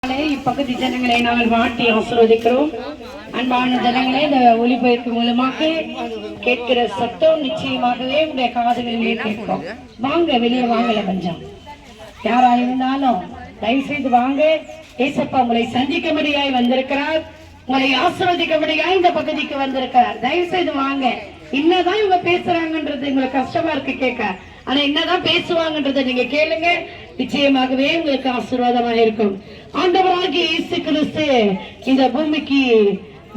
இப்பகுதி ஜனங்களை நாங்கள் வாழ்த்தி ஆசீர்வதிக்கிறோம். அன்பான ஜனங்களே, இந்த ஒளிபெயர்ப்பு மூலமாக கேட்கிற சத்தம் நிச்சயமாகவே உங்களுடைய காதுகளிலே கேட்கும். வாங்க, வெளியே வாங்கல கொஞ்சம். யாரா இருந்தாலும் தயவு செய்து வாங்க. ஏசப்பா உங்களை சந்திக்கும்படியாய் வந்திருக்கிறார், உங்களை ஆசீர்வதிக்கும்படியாய் இந்த பகுதிக்கு வந்திருக்கிறார். தயவு செய்து வாங்க. என்னதான் இவங்க பேசுறாங்கன்றது உங்களுக்கு கஷ்டமா இருக்கு கேட்க, ஆனா என்னதான் பேசுவாங்கன்றதை நீங்க கேளுங்க. நிச்சயமாகவே உங்களுக்கு ஆசீர்வாதமாக இருக்கும். ஆண்டவராகிய இயேசு கிறிஸ்து இந்த பூமிக்கு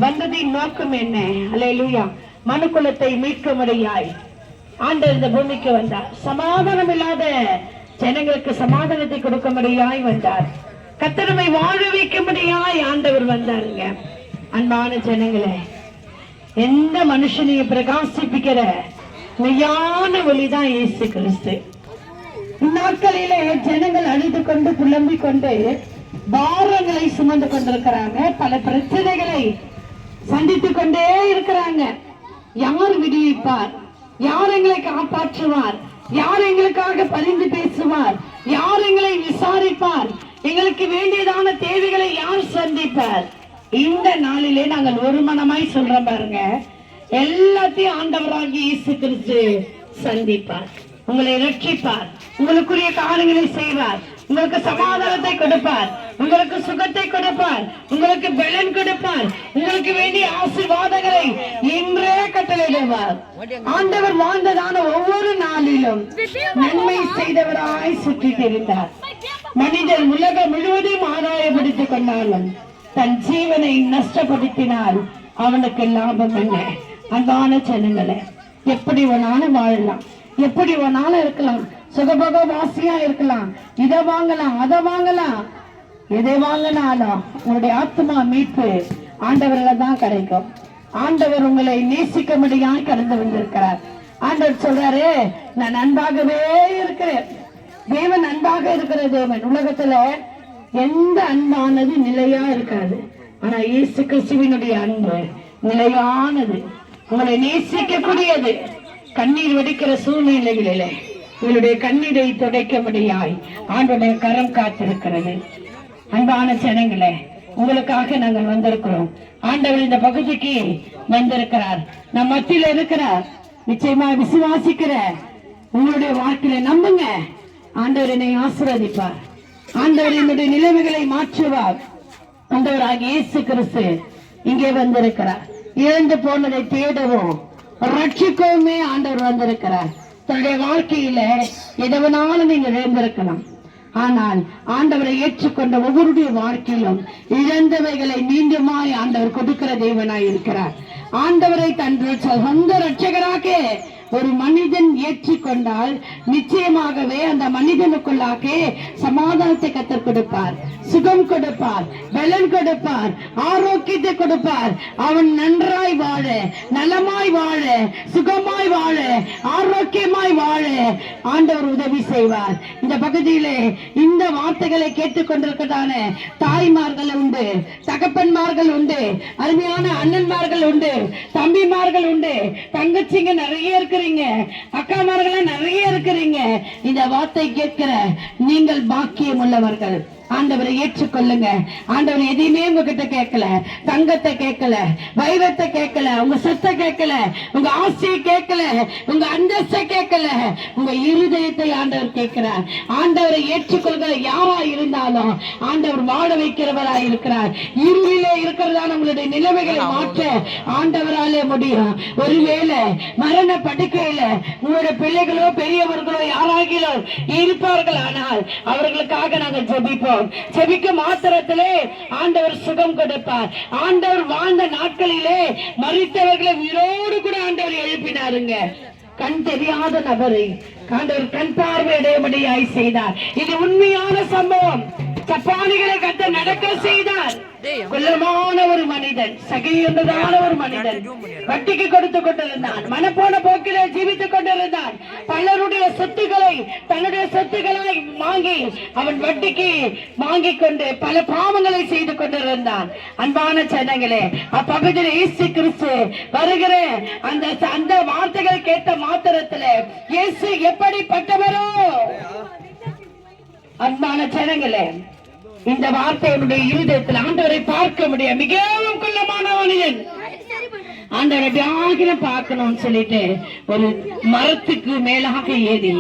வந்ததின் நோக்கம் என்ன? அல்லேலூயா. மனுக்குலத்தை மீட்கும்படியாய் ஆண்டவர் இந்த பூமிக்கு வந்தார். சமாதானம் இல்லாத ஜனங்களுக்கு சமாதானத்தை கொடுக்கும்படியாய் வந்தார். கர்த்தரை வாழ வைக்கும்படியாய் ஆண்டவர் வந்தாருங்க. அன்பான ஜனங்களே, எந்த மனுஷனையும் பிரகாசிப்பிக்கிற மெய்யான ஒளிதான் இயேசு கிறிஸ்து. இந்நாட்களிலே ஜனங்கள் அழுது கொண்டு புலம்பிக் கொண்டு பாரங்களை சுமந்து கொண்டிருக்கிறாங்க. பல பிரச்சனைகளை சந்தித்துக் கொண்டே இருக்கிறாங்க. யார் விடுவிப்பார்? யார் எங்களை காப்பாற்றுவார்? யார் எங்களுக்காக பரிந்து பேசுவார்? யார் எங்களை விசாரிப்பார்? எங்களுக்கு வேண்டியதான தேவைகளை யார் சந்திப்பார்? இந்த நாளிலே நாங்கள் ஒரு மனமாய் சொல்றோம் பாருங்க, எல்லாத்தையும் ஆண்டவராகிய இயேசு கிறிஸ்து சந்திப்பார். உங்களை ரட்சிப்பார், உங்களுக்குரிய காரியங்களை செய்வார், உங்களுக்கு சமாதானத்தை கொடுப்பார், உங்களுக்கு சுகத்தை கொடுப்பார், உங்களுக்கு பலன் கொடுப்பார், உங்களுக்கு வேண்டிய ஆசீர்வாதங்களை இன்றே கட்டளையிடுவார். ஆண்டவர் வாழ்ந்ததான ஒவ்வொரு நாளிலும் நன்மை செய்தவராய் சுற்றி தெரிந்தார். மனிதர் உலகம் முழுவதும் ஆதாயப்படுத்திக் கொண்டாலும் தன் ஜீவனை நஷ்டப்படுத்தினால் அவனுக்கு லாபம் என்ன? அன்பான ஜனங்களே, எப்படி வேணாலும் வாழலாம், எப்படி வேணாலும் இருக்கலாம், சுகபோக வாசியா இருக்கலாம், இதை வாங்கலாம் அதை வாங்கலாம், எதை வாங்கினாலும் உங்களுடைய ஆத்மா மீட்பு ஆண்டவர்ல தான் கிடைக்கும். ஆண்டவர் உங்களை நேசிக்கும்படியாய் கடந்து வந்திருக்கிறார். ஆண்டவர் சொல்றாரு, நான் அன்பாகவே இருக்கிறேன். தேவன் அன்பாக இருக்கிற தேவன். உலகத்துல எந்த அன்பானது நிலையா இருக்காது, ஆனா இயேசு கிறிஸ்துவினுடைய அன்பு நிலையானது, உங்களை நேசிக்கக்கூடியது. கண்ணீர் வடிக்கிற சூழ்நிலைகளிலே உங்களுடைய கண்ணீரை துடைக்கும்படியாய் ஆண்டவருடைய கரம் காத்திருக்கிறது. அன்பான ஜனங்களே, உங்களுக்காக நாங்கள் வந்திருக்கிறோம். ஆண்டவர் இந்த பகுதிக்கு வந்திருக்கிறார், நம் மத்தியில இருக்கிறார். நிச்சயமா விசுவாசிக்கிற உங்களுடைய வாழ்க்கையில நம்புங்க, ஆண்டவர் என்னை ஆசீர்வதிப்பார், ஆண்டவர் என்னுடைய நிலைமைகளை மாற்றுவார். ஆண்டவராகிய இயேசு கிறிஸ்து இங்கே வந்திருக்கிறார். இழந்து போனதை தேடவும் ரட்சிக்கவுமே ஆண்டவர் வந்திருக்கிறார். தன்னுடைய வாழ்க்கையில எதவனாலும் நீங்க இழந்திருக்கலாம், ஆனால் ஆண்டவரை ஏற்றுக்கொண்ட ஒவ்வொருடைய வாழ்க்கையிலும் இழந்தவைகளை மீண்டுமாய் ஆண்டவர் கொடுக்கிற தேவனாய் இருக்கிறார். ஆண்டவரை தன் சொந்த ரட்சகராக ஒரு மனிதன் ஏற்றுக்கொண்டால் நிச்சயமாகவே அந்த மனிதனுக்குள்ளாக சமாதானத்தை கற்றுக் கொடுப்பார், சுகம் கொடுப்பார், பலன் கொடுப்பார், ஆரோக்கியத்தை கொடுப்பார். அவன் நன்றாய் வாழ, நலமாய் வாழ, சுகமாய் வாழ, ஆரோக்கியமாய் வாழ ஆண்டவர் உதவி செய்வார். இந்த பகுதியிலே இந்த வார்த்தைகளை கேட்டுக்கொண்டிருக்கிறதான தாய்மார்கள் உண்டு, தகப்பன்மார்கள் உண்டு, அருமையான அண்ணன்மார்கள் உண்டு, தம்பிமார்கள் உண்டு, தங்கச்சிங்க நிறைய இருக்கிறீங்க, அக்காமார்கள் நிறைய இருக்கிறீங்க. இந்த வார்த்தை கேட்கிற நீங்கள் பாக்கியம் உள்ளவர்கள். ஆண்டவரை ஏற்றுக்கொள்ளுங்க. ஆண்டவர் எதையுமே உங்ககிட்ட கேட்கல, தங்கத்தை கேட்கல, வைரத்தை கேட்கல, உங்க சொத்தை கேட்கல, உங்க ஆசையை கேட்கல, உங்க அந்தஸ்தை கேட்கல, உங்க இருதயத்தை ஆண்டவர் கேட்கிறார். ஆண்டவரை ஏற்றுக்கொள்கிற யாரா இருந்தாலும் ஆண்டவர் வாழ வைக்கிறவரா இருக்கிறார். இருளிலே இருக்கிறதான உங்களுடைய நிலைமைகளை மாற்ற ஆண்டவராலே முடியும். ஒருவேளை மரண படுக்கையில உங்களுடைய பிள்ளைகளோ பெரியவர்களோ யாராகிலோ இருப்பார்கள், ஆனால் அவர்களுக்காக நாங்கள் ஜெபிப்போம். செபிக்க மாத்திரத்திலே ஆண்டவர் சுகம் கொடுப்பார். ஆண்டவர் வாழ்ந்த நாட்களிலே மரித்தவர்களை உயிரோடு கூட ஆண்டவர் எழுப்பினாருங்க. கண் தெரியாத நபரை ஆண்டவர் கண் பார்வையடையபடியாய் செய்தார். இது உண்மையான சம்பவம். சப்பானிகளை கட்ட நடக்க செய்தார். குள்ளமான ஒரு மனிதன், சகியந்ததான ஒரு மனிதன், வட்டிக்கு கொடுத்து கொண்டிருந்தான், மனப்போன போக்கிலே ஜீவித்துக் கொண்டிருந்தான். பலருடைய சொத்துக்களை தன்னுடைய சொத்துக்களை வாங்கி அவன் வட்டிக்கு வாங்கிக் கொண்டு பல பாவங்களை செய்து கொண்டிருந்தான். அன்பான ஜனங்களே, அப்பகுதியில் இயேசு கிறிஸ்து வருகிற அந்த வார்த்தைகள் கேட்ட மாத்திரத்தில் இயேசு எப்படிப்பட்டவரோ, அன்பான ஜனங்களே, இந்த வார்த்தையினுடைய இருதயத்தில் ஆண்டவரை பார்க்க முடியும். மிகவும் குள்ளமான மனிதன் ஆண்டவரை பார்க்கணும்னு சொல்லிட்டு ஒரு மரத்துக்கு மேலாக ஏறி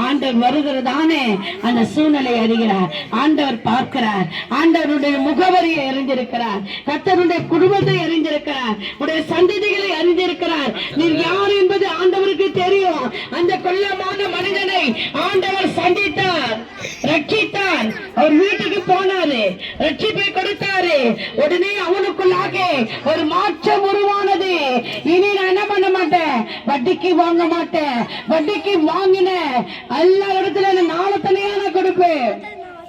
ஆண்டவர் வருகிறதானே அந்த சூழ்நிலை அறிகிறார். ஆண்டவர் பார்க்கிறார். ஆண்டவருடைய முகவரியை அறிந்திருக்கிறார். கர்த்தருடைய குடும்பத்தை அறிந்திருக்கிறார். உடைய சந்ததிகளை அறிந்திருக்கிறார். நீர் யார் என்பது ஆண்டவருக்கு தெரியும். அந்த கொல்லமான மனிதனை ஆண்டவர் சந்தித்தார், ரட்சித்தார். அவர் வீட்டுக்கு போனாரு, ரட்சிப்பை கொடுத்தாரு. உடனே அவனுக்குள்ளாக ஒரு மாற்றம் உருவானது. இனி நான் என்ன பண்ண மாட்டேன், வட்டிக்கு வாங்க மாட்டேன். வட்டிக்கு வாங்கின எல்லா இடத்துல நாளத்தனையான கொடுப்பேன்.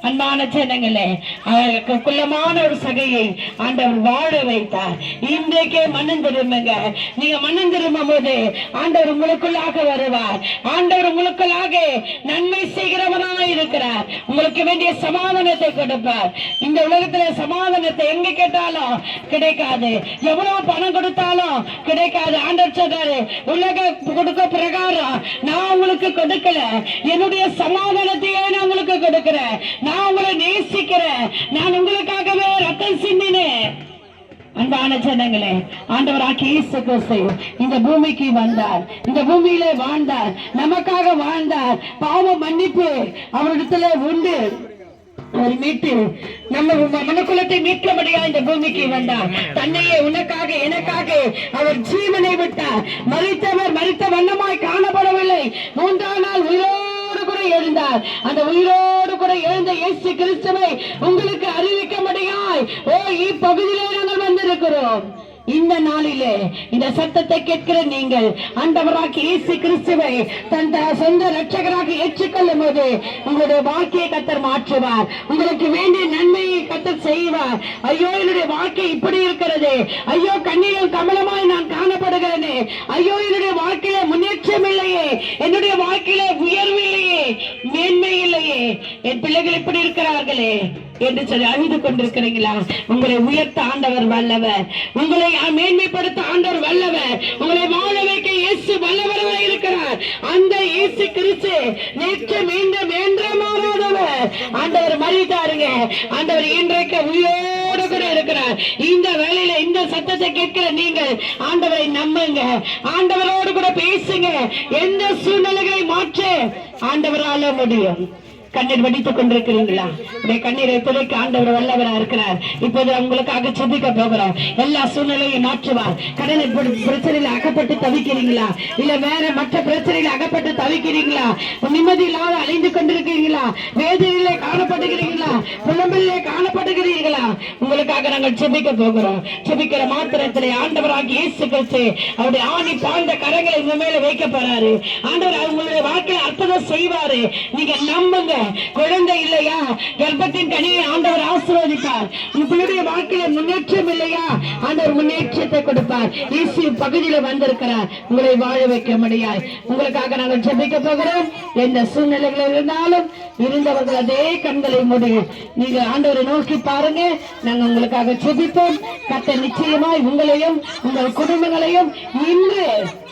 அன்பான ஜனங்களே, அவருக்கு குள்ளமான ஒரு சகையை ஆண்டவர் வாழ வைத்தார். இன்றைக்கே மனம் திரும்புங்க. நீங்க மனம் திரும்பும் போது ஆண்டவர் உங்களுக்குள்ளாக வருவார். ஆண்டவர் உங்களுக்குள்ளாக நன்மை செய்கிறவராக இருக்கிறார். உங்களுக்கு வேண்டிய சமாதானத்தை கொடுப்பார். இந்த உலகத்துல சமாதானத்தை எங்க கேட்டாலும் கிடைக்காது. எவ்வளவு பணம் கொடுத்தாலும் கிடைக்காது. ஆண்டவர் சொல்றாரு, உலக கொடுக்க பிரகாரம் நான் உங்களுக்கு கொடுக்கல, என்னுடைய சமாதானத்தையே நான் உங்களுக்கு கொடுக்கிறேன். நான் உங்களை நேசிக்கிறேன். நான் உங்களுக்காகவே ரத்தம் சிந்தினேன். அன்பான ஜனங்களே, ஆண்டவராகிய இயேசு கிறிஸ்து இந்த பூமிக்கு வந்தார். இந்த பூமியிலே வாழ்ந்தார். நமக்காக வாழ்ந்தார். பாவ மன்னிப்பு அவரிடத்துல உண்டு. அவர் மீட்டு நம்ம மனுக்குலத்தை மீட்க முடியாது. இந்த பூமிக்கு வந்தார். தன்னையே உனக்காக எனக்காக அவர் ஜீவனை விட்டார். மரித்தவர் மரித்த வண்ணமாய் காணப்படவில்லை. மூன்றாம் நாள் உயிரோடு கூட எழுந்தார். அந்த உயிரோடு கூட எழுந்த இயேசு கிறிஸ்துவை உங்களுக்கு அறிவிக்க முடியாது. இப்பகுதியிலே நாங்கள் வந்திருக்கிறோம். இந்த நாளிலே இந்த சத்தத்தை கேட்கிற நீங்கள் ஆண்டவராகிய இயேசு கிறிஸ்துவை தன் சொந்த இரட்சகராக ஏற்றுக்கொள்ளும் போது உங்களுடைய வாழ்க்கையை கர்த்தர் மாற்றுவார். உங்களுக்கு வேண்டிய நன்மையை கர்த்தர் செய்வார். ஐயோ, என்னுடைய வாழ்க்கை இப்படி இருக்கிறது. ஐயோ, கண்ணீரில் கமலமாய் நான் காணப்படுகிறேனே. ஐயோ, என்னுடைய வாழ்க்கையில முன்னேற்றம் இல்லையே. என்னுடைய வாழ்க்கையில உயர்வு இல்லையே, மேன்மை இல்லையே. என் பிள்ளைகள் இப்படி இருக்கிறார்களே என்று சொல்லி அழுது கொண்டிருக்கிறீங்களா? உங்களை உயர்த்த ஆண்டவர் வல்லவர். உங்களை மேன்மைப்படுத்த ஆண்டவர் வல்லவர். உங்களை வாழ வைக்க இயேசு வல்லவராக இருக்கிறார். அந்த இயேசு கிறிஸ்து நேற்று மீண்டும் என்றும் மாறாதவர். ஆண்டவர் மரித்தாருங்க. ஆண்டவர் இன்றைக்கு உயிரோடு கூட இருக்கிறார். இந்த வேளையில இந்த சத்தத்தை கேட்கிற நீங்கள் ஆண்டவரை நம்புங்க. ஆண்டவரோடு கூட பேசுங்க. எந்த சூழ்நிலைகளை மாற்ற ஆண்டவரால முடியும். கண்ணீர் வடித்துக் கொண்டிருக்கிறீங்களா? கண்ணீரை துடைக்க ஆண்டவர் வல்லவரா இருக்கிறார். இப்போது உங்களுக்காக செபிக்க போகிறோம். எல்லா சூழ்நிலையும் மாற்றுவார். கடனை பிரச்சனையில அகப்பட்டு தவிக்கிறீங்களா? இல்ல வேற மற்ற பிரச்சனையில அகப்பட்டு தவிக்கிறீங்களா? நிம்மதி இல்லாத அழிந்து கொண்டிருக்கிறீங்களா? வேதனையிலே காணப்படுகிறீங்களா? புலம்பிலே காணப்படுகிறீர்களா? உங்களுக்காக நாங்கள் செபிக்க போகிறோம். செபிக்கிற மாத்திரத்திலே ஆண்டவராகிய இயேசு கிறிஸ்து அவருடைய ஆணி பாய்ந்த கரங்களை உங்க மேல வைக்க போறாரு. ஆண்டவர் அவங்களுடைய வாழ்க்கையை அற்புதம் செய்வாரு. நீங்க நம்புங்க. குழந்தை இல்லையா? கர்ப்பத்தின் கனியை ஆண்டவர் ஆசீர்வதிப்பார். உங்களுடைய வாழ்க்கையில முன்னேற்றம் இல்லையா? ஆண்டவர் முன்னேற்றத்தை கொடுப்பார். இயேசு பகுதியில வந்திருக்கிறார். உங்களை வாழ வைக்க முடியாது. உங்களுக்காக நாங்கள் ஜெபிக்க போகிறோம். எந்த சூழ்நிலைகள் இருந்தாலும் இருந்தவர்கள் அதே கண்களை முடியும். நீங்க ஆண்டவரை நோக்கி பாருங்க. நாங்கள் உங்களுக்காக ஜெபிப்போம். கர்த்தர் நிச்சயமாய் உங்களையும் உங்கள் குடும்பங்களையும் இன்று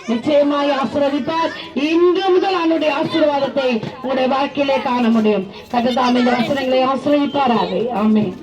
நிச்சயமாய் ஆசீர்வதிப்பார். இன்று முதல் அவனுடைய ஆசீர்வாதத்தை உங்களுடைய வாழ்க்கையிலே காண முடியும். கர்த்தர் தாமே இந்த வசனங்களை ஆசீர்வதிப்பாராக. ஆமென்.